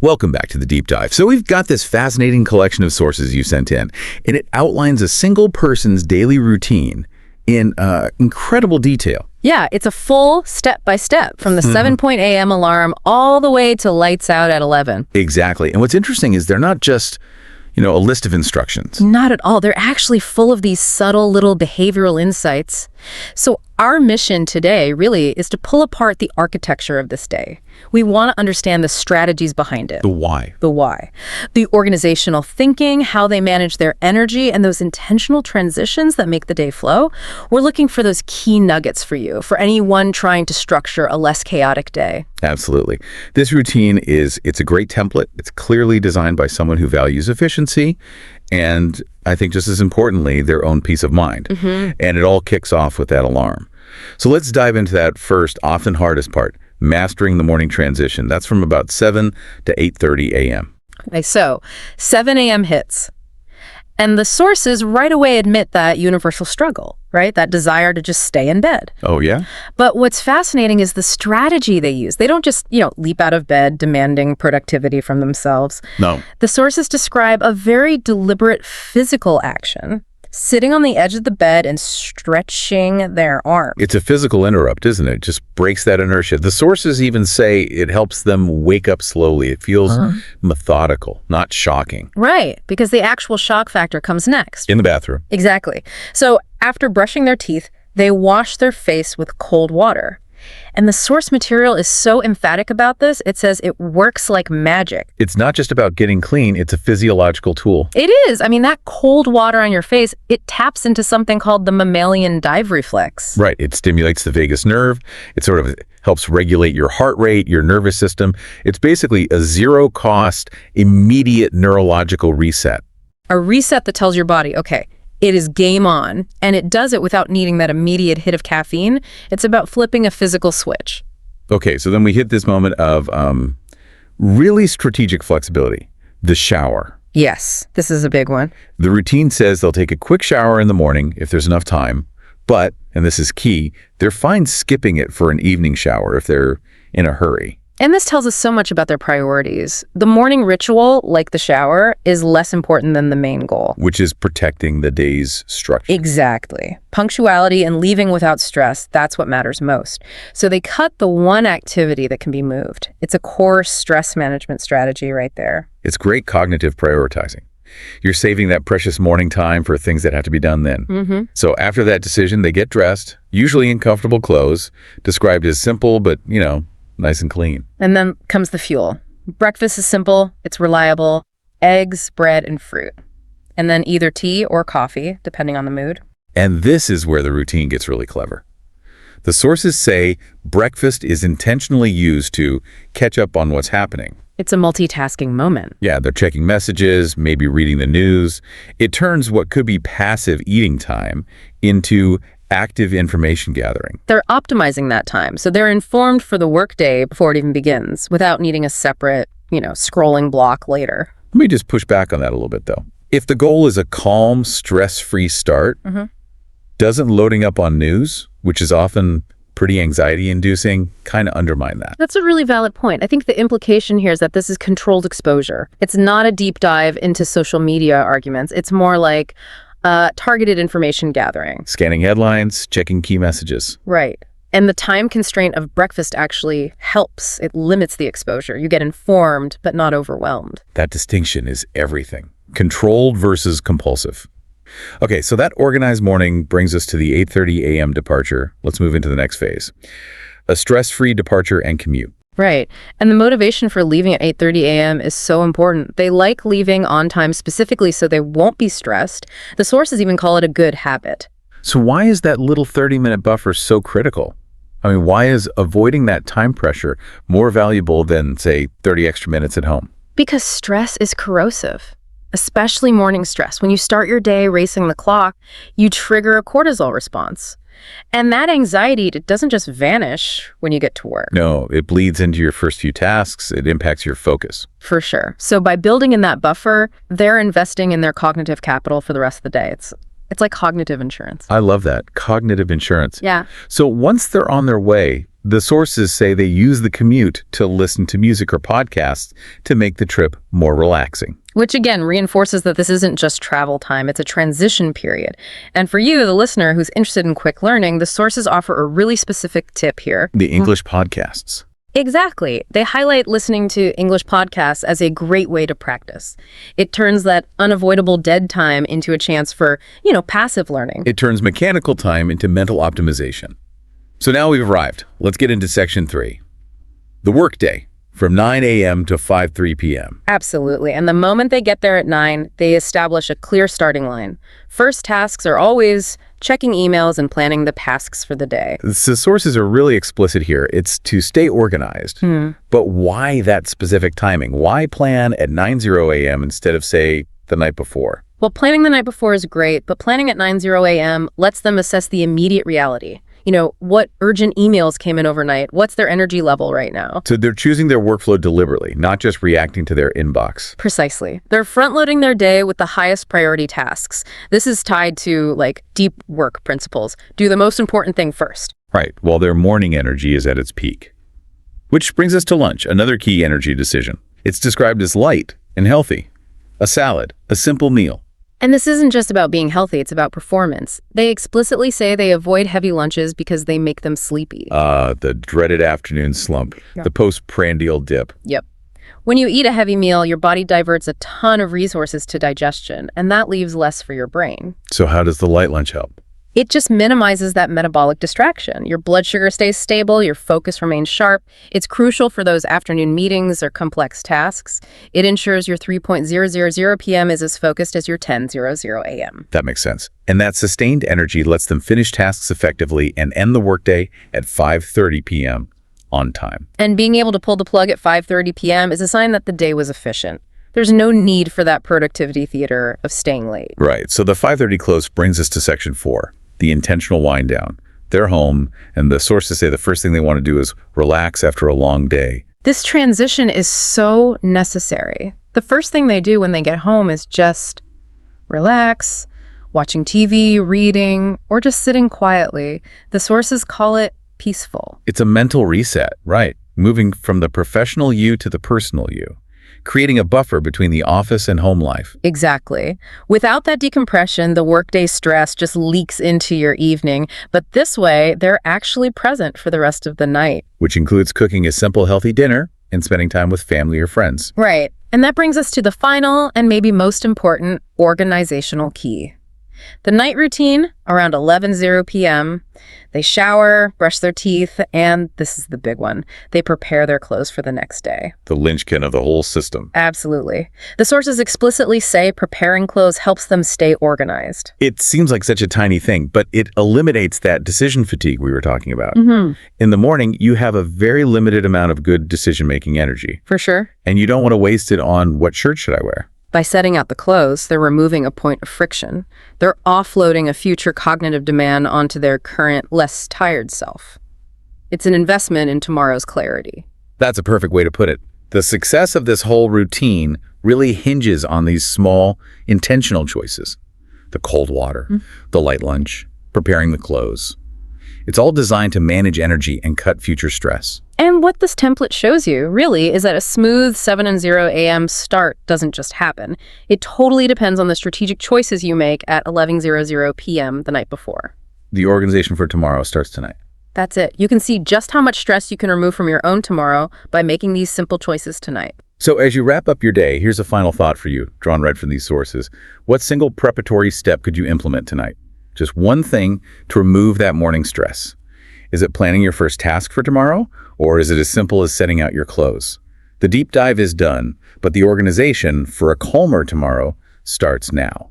Welcome back to the deep dive. So we've got this fascinating collection of sources you sent in, and it outlines a single person's daily routine in incredible detail. Yeah, it's a full step-by-step from the 7 a.m. alarm all the way to lights out at 11. Exactly. And what's interesting is they're not just, a list of instructions. Not at all. They're actually full of these subtle little behavioral insights. So our mission today really is to pull apart the architecture of this day. We want to understand the strategies behind it. The why. The why. The organizational thinking, how they manage their energy, and those intentional transitions that make the day flow. We're looking for those key nuggets for you, for anyone trying to structure a less chaotic day. Absolutely. This routine it's a great template. It's clearly designed by someone who values efficiency and, I think just as importantly, their own peace of mind. And it all kicks off with that alarm. So let's dive into that first, often hardest part, mastering the morning transition. That's from about 7 to 8:30 a.m. Okay, so 7 a.m. hits. And the sources right away admit that universal struggle, right? That desire to just stay in bed. Oh, yeah? But what's fascinating is the strategy they use. They don't just, leap out of bed demanding productivity from themselves. No. The sources describe a very deliberate physical action, sitting on the edge of the bed and stretching their arms. It's a physical interrupt, isn't it? It just breaks that inertia. The sources even say it helps them wake up slowly. It feels methodical, not shocking. Right, because the actual shock factor comes next. In the bathroom. Exactly. So after brushing their teeth, they wash their face with cold water. And the source material is so emphatic about this, it says it works like magic. It's not just about getting clean, it's a physiological tool. It is. I mean, that cold water on your face, it taps into something called the mammalian dive reflex. Right. It stimulates the vagus nerve. It sort of helps regulate your heart rate, your nervous system. It's basically a zero-cost, immediate neurological reset. A reset that tells your body, okay, it is game on, and it does it without needing that immediate hit of caffeine. It's about flipping a physical switch. Okay, so then we hit this moment of really strategic flexibility, the shower. Yes, this is a big one. The routine says they'll take a quick shower in the morning if there's enough time, but, and this is key, they're fine skipping it for an evening shower if they're in a hurry. And this tells us so much about their priorities. The morning ritual, like the shower, is less important than the main goal. Which is protecting the day's structure. Exactly. Punctuality and leaving without stress, that's what matters most. So they cut the one activity that can be moved. It's a core stress management strategy right there. It's great cognitive prioritizing. You're saving that precious morning time for things that have to be done then. So after that decision, they get dressed, usually in comfortable clothes, described as simple but, nice and clean. And then comes the fuel. Breakfast is simple, it's reliable, eggs, bread, and fruit. And then either tea or coffee, depending on the mood. And this is where the routine gets really clever. The sources say breakfast is intentionally used to catch up on what's happening. It's a multitasking moment. Yeah, they're checking messages, maybe reading the news. It turns what could be passive eating time into active information gathering. They're optimizing that time, so they're informed for the workday before it even begins, without needing a separate, scrolling block later. Let me just push back on that a little bit, though. If the goal is a calm, stress-free start, doesn't loading up on news, which is often pretty anxiety-inducing, kind of undermine that? That's a really valid point. I think the implication here is that this is controlled exposure. It's not a deep dive into social media arguments. It's more like targeted information gathering. Scanning headlines, checking key messages. Right. And the time constraint of breakfast actually helps. It limits the exposure. You get informed, but not overwhelmed. That distinction is everything. Controlled versus compulsive. Okay, so that organized morning brings us to the 8:30 a.m. departure. Let's move into the next phase. A stress-free departure and commute. Right. And the motivation for leaving at 8:30 a.m. is so important. They like leaving on time specifically so they won't be stressed. The sources even call it a good habit. So why is that little 30-minute buffer so critical? I mean, why is avoiding that time pressure more valuable than, say, 30 extra minutes at home? Because stress is corrosive, especially morning stress. When you start your day racing the clock, you trigger a cortisol response. And that anxiety, it doesn't just vanish when you get to work. No, it bleeds into your first few tasks. It impacts your focus. For sure. So by building in that buffer, they're investing in their cognitive capital for the rest of the day. It's like cognitive insurance. I love that. Cognitive insurance. Yeah. So once they're on their way, The sources say they use the commute to listen to music or podcasts to make the trip more relaxing. Which again reinforces that this isn't just travel time, it's a transition period. And for you, the listener who's interested in quick learning, the sources offer a really specific tip here. The English podcasts. Exactly. They highlight listening to English podcasts as a great way to practice. It turns that unavoidable dead time into a chance for, passive learning. It turns mechanical time into mental optimization. So now we've arrived. Let's get into section 3. The workday, from 9 a.m. to 5:03 p.m. Absolutely. And the moment they get there at 9, they establish a clear starting line. First tasks are always checking emails and planning the tasks for the day. The sources are really explicit here. It's to stay organized. But why that specific timing? Why plan at 9:00 a.m. instead of, say, the night before? Well, planning the night before is great, but planning at 9:00 a.m. lets them assess the immediate reality. What urgent emails came in overnight? What's their energy level right now? So they're choosing their workflow deliberately, not just reacting to their inbox. Precisely. They're front-loading their day with the highest priority tasks. This is tied to, deep work principles. Do the most important thing first. Right, while their morning energy is at its peak. Which brings us to lunch, another key energy decision. It's described as light and healthy. A salad, a simple meal. And this isn't just about being healthy, it's about performance. They explicitly say they avoid heavy lunches because they make them sleepy. The dreaded afternoon slump, the postprandial dip. Yep. When you eat a heavy meal, your body diverts a ton of resources to digestion, and that leaves less for your brain. So how does the light lunch help? It just minimizes that metabolic distraction. Your blood sugar stays stable, your focus remains sharp. It's crucial for those afternoon meetings or complex tasks. It ensures your 3:000 p.m. is as focused as your 10:00 a.m. That makes sense. And that sustained energy lets them finish tasks effectively and end the workday at 5:30 p.m. on time. And being able to pull the plug at 5:30 p.m. is a sign that the day was efficient. There's no need for that productivity theater of staying late. Right. So the 5:30 close brings us to section 4. The intentional wind down. They're home, and the sources say the first thing they want to do is relax after a long day. This transition is so necessary. The first thing they do when they get home is just relax, watching TV, reading, or just sitting quietly. The sources call it peaceful. It's a mental reset, right? Moving from the professional you to the personal you. Creating a buffer between the office and home life. Exactly. Without that decompression, the workday stress just leaks into your evening, but this way, they're actually present for the rest of the night. Which includes cooking a simple, healthy dinner and spending time with family or friends. Right. And that brings us to the final and maybe most important organizational key. The night routine, around 11:00 p.m., they shower, brush their teeth, and this is the big one, they prepare their clothes for the next day. The linchpin of the whole system. Absolutely. The sources explicitly say preparing clothes helps them stay organized. It seems like such a tiny thing, but it eliminates that decision fatigue we were talking about. In the morning, you have a very limited amount of good decision-making energy. For sure. And you don't want to waste it on what shirt should I wear? By setting out the clothes, they're removing a point of friction. They're offloading a future cognitive demand onto their current, less tired self. It's an investment in tomorrow's clarity. That's a perfect way to put it. The success of this whole routine really hinges on these small, intentional choices. The cold water, the light lunch, preparing the clothes. It's all designed to manage energy and cut future stress. And what this template shows you, really, is that a smooth 7:00 a.m. start doesn't just happen. It totally depends on the strategic choices you make at 11:00 p.m. the night before. The organization for tomorrow starts tonight. That's it. You can see just how much stress you can remove from your own tomorrow by making these simple choices tonight. So as you wrap up your day, here's a final thought for you, drawn right from these sources. What single preparatory step could you implement tonight? Just one thing to remove that morning stress. Is it planning your first task for tomorrow, or is it as simple as setting out your clothes? The deep dive is done, but the organization for a calmer tomorrow starts now.